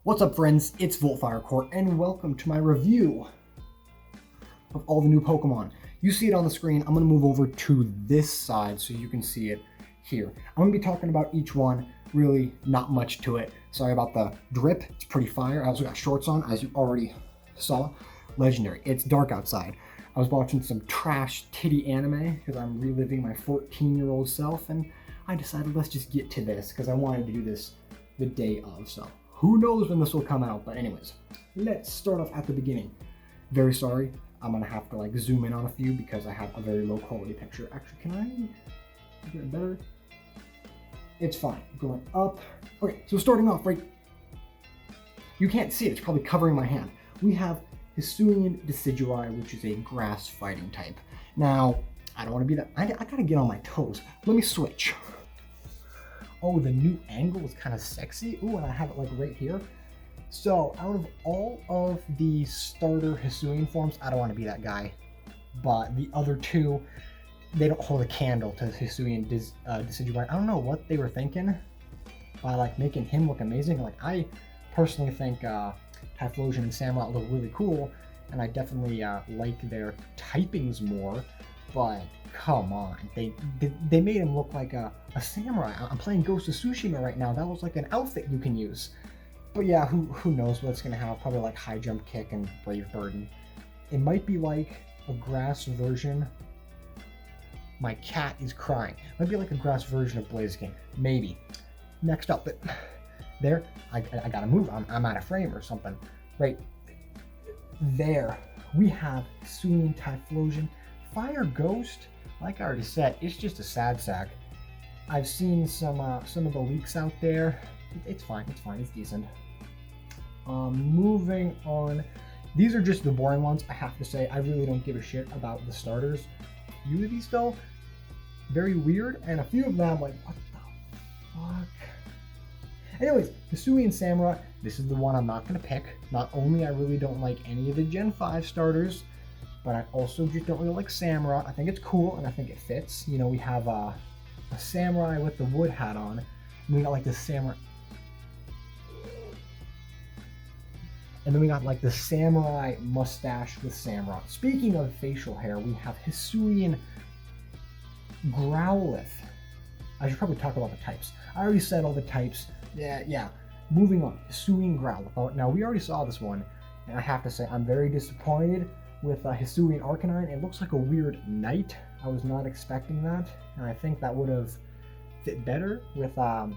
What's up, friends? It's VoltFireCourt, and welcome to my review of all the new Pokemon. You see it on the screen. I'm going to move over to this side so you can see it here. I'm going to be talking about each one, really not much to it. Sorry about the drip, it's pretty fire. I also got shorts on, as you already saw. Legendary. It's dark outside. I was watching some trash titty anime because I'm reliving my 14-year-old self, and I decided let's just get to this because I wanted to do this the day of, so who knows when this will come out. But anyways, let's start off at the beginning. Very sorry, I'm gonna have to like zoom in on a few because I have a very low quality picture. Actually, can I get it better? It's fine. Going up. Okay, so starting off right, you can't see it, it's probably covering my hand. We have Hasunian Decidueye, which is a grass fighting type. Now, I don't want to be that, I gotta get on my toes. Let me switch. Oh, the new angle is kind of sexy. Ooh, and I have it like right here. So out of all of the starter Hasunian forms, I don't want to be that guy. But the other two, they don't hold a candle to Hasunian Decidueye. I don't know what they were thinking by like making him look amazing. Like I personally think Typhlosion and Samurott look really cool, and I definitely like their typings more. But come on, they made him look like a samurai. I'm playing Ghost of Tsushima right now. That was like an outfit you can use. But yeah, who knows what it's gonna have? Probably like high jump kick and brave burden. It might be like a grass version. My cat is crying. It might be like a grass version of Blaziken. Maybe. Next up, but there, I gotta move. I'm out of frame or something. Right there, we have Hasunian Typhlosion. Fire Ghost, like I already said, it's just a sad sack. I've seen some of the leaks out there. It's fine, it's decent. Moving on. These are just the boring ones, I have to say. I really don't give a shit about the starters. A few of these though, very weird, and a few of them, like, what the fuck? Anyways, Hasunian Samurott, this is the one I'm not gonna pick. Not only I really don't like any of the Gen 5 starters, but I also just don't really like Samurott. I think it's cool and I think it fits. You know, we have a samurai with the wood hat on, and we got like the samurai. And then we got like the samurai mustache with Samurott. Speaking of facial hair, we have Hasunian Growlithe. I should probably talk about the types. I already said all the types. Yeah. Moving on, Hasunian Growlithe. Now we already saw this one, and I have to say I'm very disappointed with Hasunian Arcanine. It looks like a weird knight. I was not expecting that, and I think that would have fit better with a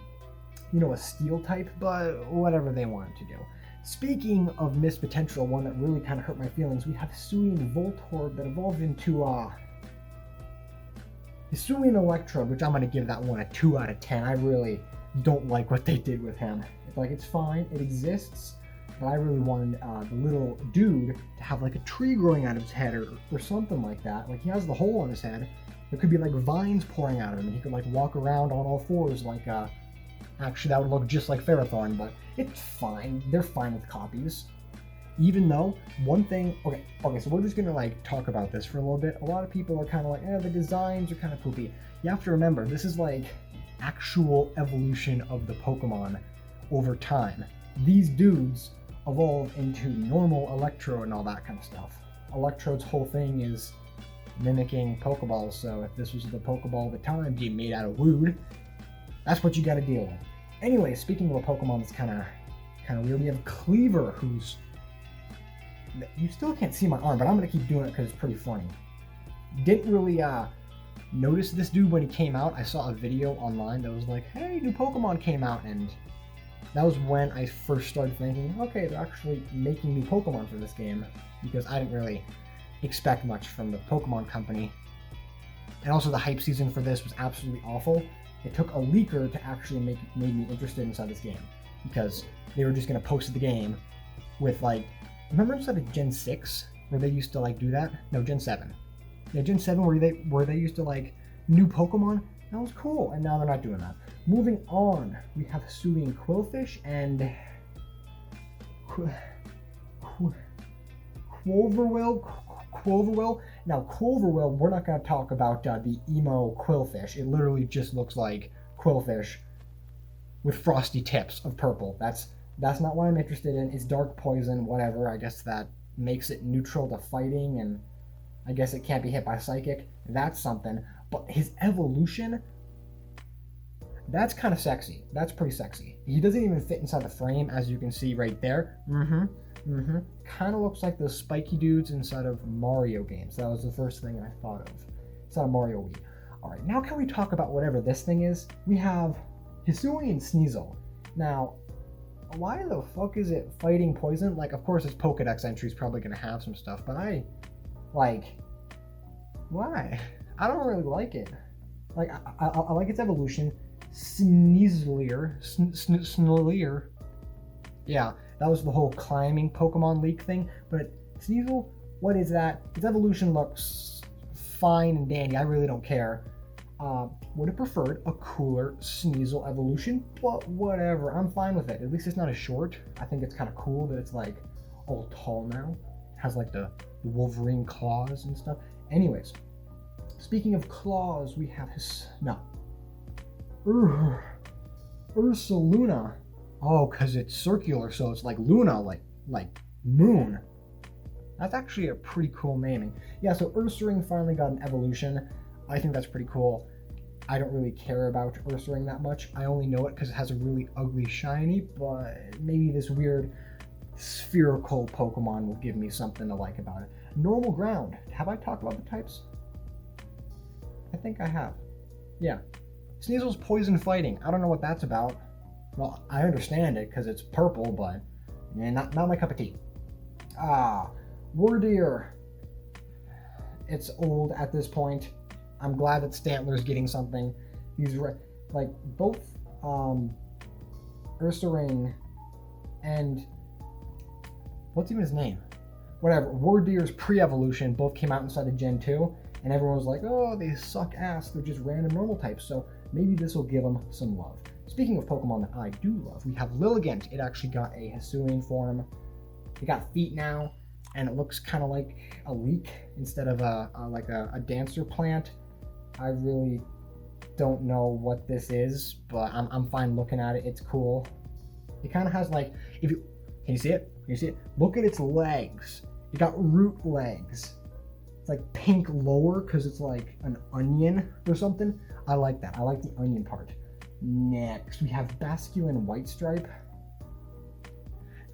steel type, but whatever they wanted to do. Speaking of missed potential, one that really kind of hurt my feelings, we have Hasunian Voltorb that evolved into Hasunian Electrode, which I'm going to give that one a 2 out of 10. I really don't like what they did with him. It's fine, it exists, but I really wanted the little dude to have like a tree growing out of his head or something like that. Like he has the hole on his head. There could be like vines pouring out of him, and he could like walk around on all fours like actually that would look just like Ferrothorn, but it's fine. They're fine with copies. Even though one thing, okay, so we're just gonna like talk about this for a little bit. A lot of people are kind of like, the designs are kind of poopy. You have to remember, this is like actual evolution of the Pokemon over time. These dudes evolve into normal Electro and all that kind of stuff. Electrode's whole thing is mimicking Pokeballs, so if this was the Pokeball of the time being made out of wood, that's what you gotta deal with. Anyway, speaking of a Pokemon that's kind of weird, we have Cleaver, who's, you still can't see my arm, but I'm gonna keep doing it because it's pretty funny. Didn't really notice this dude when he came out. I saw a video online that was like, hey, new Pokemon came out, and that was when I first started thinking, okay, they're actually making new Pokemon for this game, because I didn't really expect much from the Pokemon company. And also the hype season for this was absolutely awful. It took a leaker to actually made me interested inside this game, because they were just going to post the game with like, remember inside of Gen 6 where they used to like do that? No, Gen 7. Yeah, Gen 7 where they used to like new Pokemon. That was cool, and now they're not doing that. Moving on, we have Hasunian Quillfish and Quoverwill. Now, Quoverwill, we're not going to talk about the emo Quillfish. It literally just looks like Quillfish with frosty tips of purple. That's That's not what I'm interested in. It's dark poison, whatever. I guess that makes it neutral to fighting, and I guess it can't be hit by psychic. That's something. But his evolution, that's kind of sexy. That's pretty sexy. He doesn't even fit inside the frame, as you can see right there. Kind of looks like those spiky dudes inside of Mario games. That was the first thing I thought of. It's not a Mario Wii. All right, now can we talk about whatever this thing is? We have Hasunian Sneasel. Now, why the fuck is it fighting poison? Like, of course, its Pokedex entry is probably going to have some stuff, but why? I don't really like it. Like, I like its evolution. Sneaselier. Yeah, that was the whole climbing Pokemon leak thing. But Sneasel, what is that? Its evolution looks fine and dandy. I really don't care. Would have preferred a cooler Sneasel evolution, but whatever. I'm fine with it. At least it's not as short. I think it's kind of cool that it's like all tall now. It has like the Wolverine claws and stuff. Anyways, speaking of claws, we have Ursaluna. Oh, because it's circular, so it's like Luna, like moon. That's actually a pretty cool naming. Yeah, so Ursaring finally got an evolution. I think that's pretty cool. I don't really care about Ursaring that much. I only know it because it has a really ugly shiny, but maybe this weird spherical Pokemon will give me something to like about it. Normal ground. Have I talked about the types? I think I have. Yeah. Sneasel's poison fighting. I don't know what that's about. Well, I understand it because it's purple, but not my cup of tea. Wardeer. It's old at this point. I'm glad that Stantler's getting something. He's like both Ursaring and what's even his name? Whatever. Wardeer's pre-evolution both came out inside of Gen 2, and everyone was like, oh, they suck ass. They're just random normal types. So maybe this will give them some love. Speaking of Pokemon that I do love, we have Liligant. It actually got a Hasunian form. It got feet now, and it looks kind of like a leek instead of a dancer plant. I really don't know what this is, but I'm fine looking at it. It's cool. It kind of has like, can you see it? Can you see it? Look at its legs. It got root legs. It's like pink lower because it's like an onion or something. I like that. I like the onion part. Next, we have Basculin White Stripe.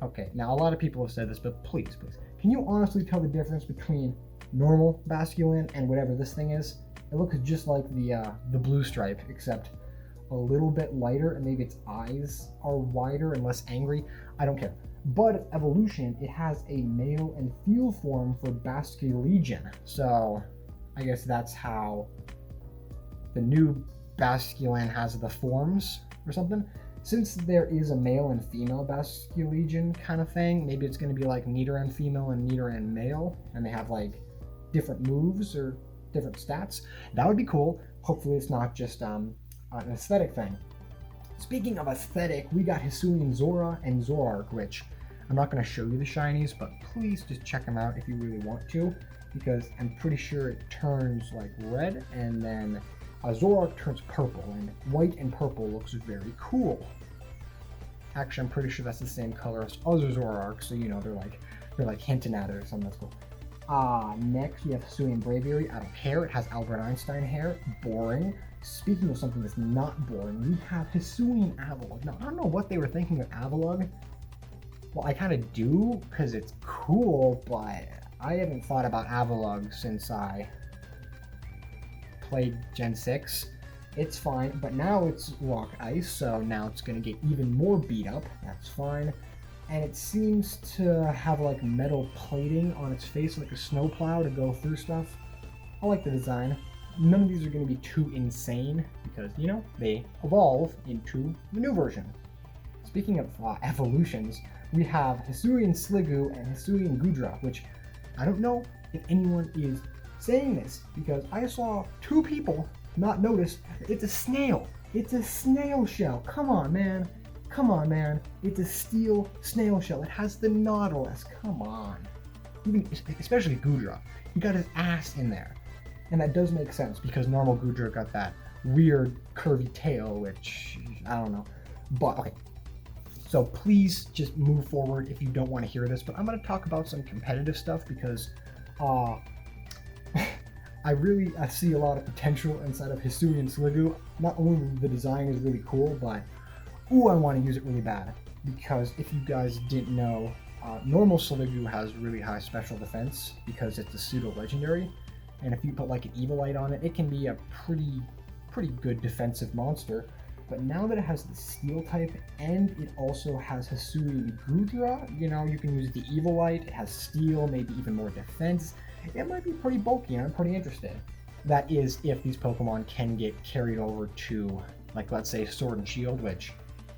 Okay, now a lot of people have said this, but please, can you honestly tell the difference between normal Basculin and whatever this thing is? It looks just like the blue stripe, except a little bit lighter, and maybe its eyes are wider and less angry. I don't care. But its evolution, it has a male and female form for Basculegion. So I guess that's how the new Basculin has the forms or something. Since there is a male and female Basculegion kind of thing, maybe it's going to be like Nidoran female and Nidoran male, and they have like different moves or different stats. That would be cool. Hopefully it's not just an aesthetic thing. Speaking of aesthetic, we got Hasunian Zora and Zorak, which I'm not going to show you the shinies, but please just check them out if you really want to, because I'm pretty sure it turns like red, and then Zorak turns purple, and white and purple looks very cool. Actually, I'm pretty sure that's the same color as other Zorak, so you know they're like hinting at it or something. That's cool. Next we have Hasunian Braviary. I don't care. It has Albert Einstein hair. Boring. Speaking of something that's not boring, we have Hasunian Avalugg. Now, I don't know what they were thinking of Avalugg. Well, I kind of do, because it's cool, but I haven't thought about Avalugg since I played Gen 6. It's fine, but now it's rock ice, so now it's going to get even more beat up. That's fine. And it seems to have like metal plating on its face, like a snowplow to go through stuff. I like the design. None of these are going to be too insane because, you know, they evolve into the new version. Speaking of evolutions, we have Hasunian Sligu and Hasunian Gudra, which I don't know if anyone is saying this because I saw two people not notice it's a snail. It's a snail shell. Come on, man. Come on, man. It's a steel snail shell. It has the Nautilus. Come on. Even especially Gudra. He got his ass in there. And that does make sense because normal Gudra got that weird curvy tail, which I don't know. But okay. So please just move forward if you don't want to hear this. But I'm going to talk about some competitive stuff because I see a lot of potential inside of Hasunian Sligu. Not only the design is really cool, but I want to use it really bad. Because if you guys didn't know, normal Sligu has really high special defense because it's a pseudo-legendary. And if you put like an Evilite on it, it can be a pretty good defensive monster. But now that it has the Steel type and it also has Hasunian Gudra, you can use the Evilite, it has Steel, maybe even more defense. It might be pretty bulky, and I'm pretty interested. That is, if these Pokemon can get carried over to, like, let's say Sword and Shield, which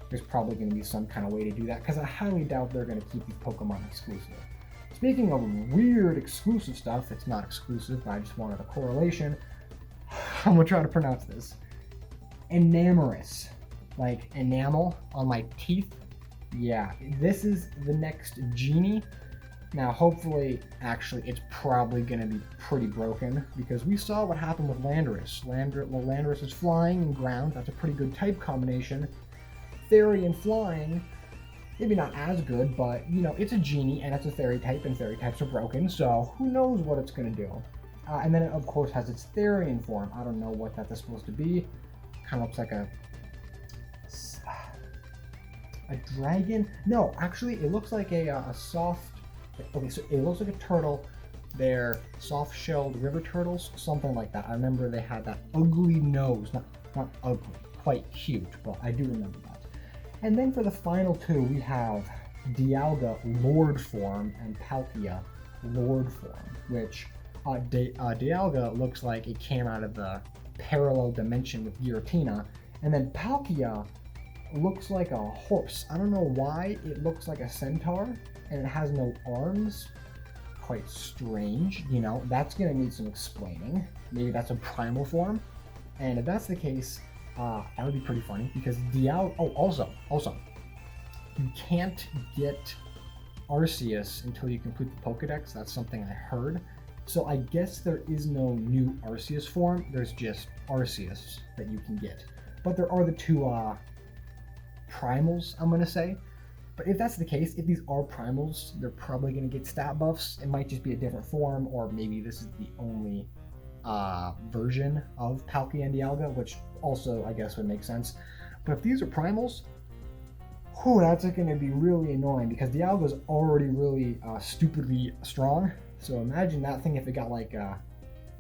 there's probably going to be some kind of way to do that, because I highly doubt they're going to keep these Pokemon exclusive. Speaking of weird exclusive stuff, it's not exclusive, but I just wanted a correlation. I'm going to try to pronounce this. Enamorous. Like enamel on my teeth. Yeah, this is the next genie. Now, hopefully, actually, it's probably going to be pretty broken, because we saw what happened with Landorus. Landorus is flying and ground. That's a pretty good type combination. Fairy and flying, maybe not as good, but, it's a genie, and it's a fairy type, and fairy types are broken, so who knows what it's going to do. And then it, of course, has its Therian form. I don't know what that is supposed to be. Kind of looks like a dragon? No, actually, it looks like a soft... Okay, so it looks like a turtle. They're soft-shelled river turtles, something like that. I remember they had that ugly nose. Not ugly, quite cute, but I do remember that. And then for the final two, we have Dialga Lord form and Palkia Lord form, which Dialga looks like it came out of the parallel dimension with Giratina, and then Palkia looks like a horse. I don't know why it looks like a centaur, and it has no arms. Quite strange, that's gonna need some explaining. Maybe that's a primal form, and if that's the case, that would be pretty funny, because also, you can't get Arceus until you complete the Pokedex. That's something I heard. So I guess there is no new Arceus form, there's just Arceus that you can get. But there are the two primals, I'm gonna say. But if that's the case, if these are primals, they're probably going to get stat buffs. It might just be a different form, or maybe this is the only version of Palkia and Dialga, which also, I guess, would make sense. But if these are primals, that's going to be really annoying, because Dialga's already really stupidly strong. So imagine that thing if it got like...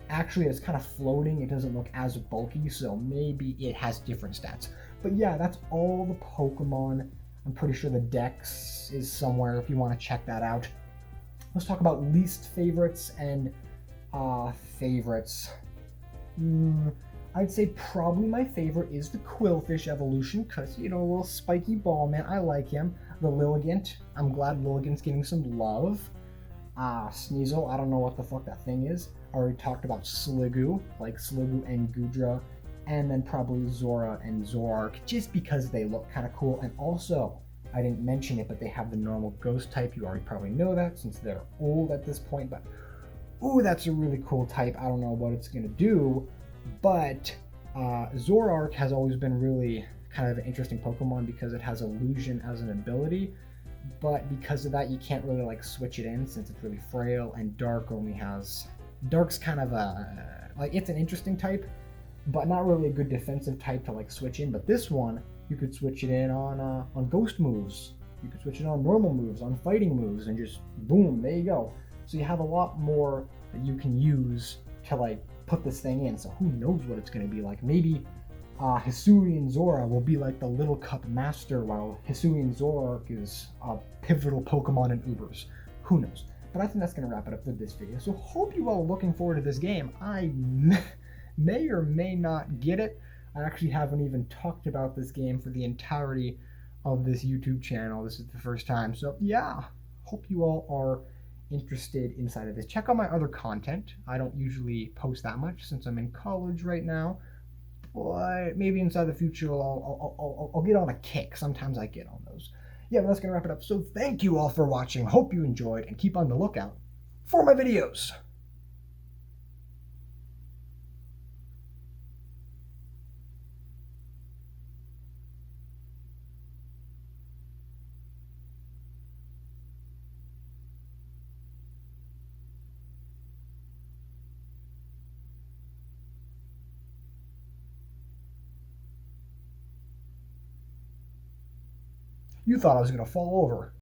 actually, it's kind of floating. It doesn't look as bulky, so maybe it has different stats. But yeah, that's all the Pokemon. I'm pretty sure the Dex is somewhere if you want to check that out. Let's talk about least favorites and favorites. I'd say probably my favorite is the Quillfish evolution, because, a little spiky ball, man. I like him. The Liligant. I'm glad Liligant's getting some love. Sneasel. I don't know what the fuck that thing is. I already talked about Sligu, like Sligu and Gudra. And then probably Zora and Zorak, just because they look kind of cool. And also, I didn't mention it, but they have the normal ghost type. You already probably know that since they're old at this point. But, that's a really cool type. I don't know what it's going to do. But Zorak has always been really kind of an interesting Pokemon because it has illusion as an ability. But because of that, you can't really like switch it in since it's really frail. And Dark only has... Dark's kind of it's an interesting type, but not really a good defensive type to like switch in. But this one, you could switch it in on ghost moves. You could switch it on normal moves, on fighting moves, and just boom, there you go. So you have a lot more that you can use to like put this thing in. So who knows what it's going to be like? Maybe Hasunian Zora will be like the Little Cup Master, while Hasunian Zorak is a pivotal Pokemon in Ubers. Who knows? But I think that's going to wrap it up for this video. So hope you all are looking forward to this game. I may or may not get it. I actually haven't even talked about this game for the entirety of this YouTube channel. This is the first time. So yeah, hope you all are interested inside of this. Check out my other content. I don't usually post that much since I'm in college right now. But maybe inside the future I'll get on a kick. Sometimes I get on those. Yeah, but that's going to wrap it up. So thank you all for watching. Hope you enjoyed, and keep on the lookout for my videos. You thought I was going to fall over.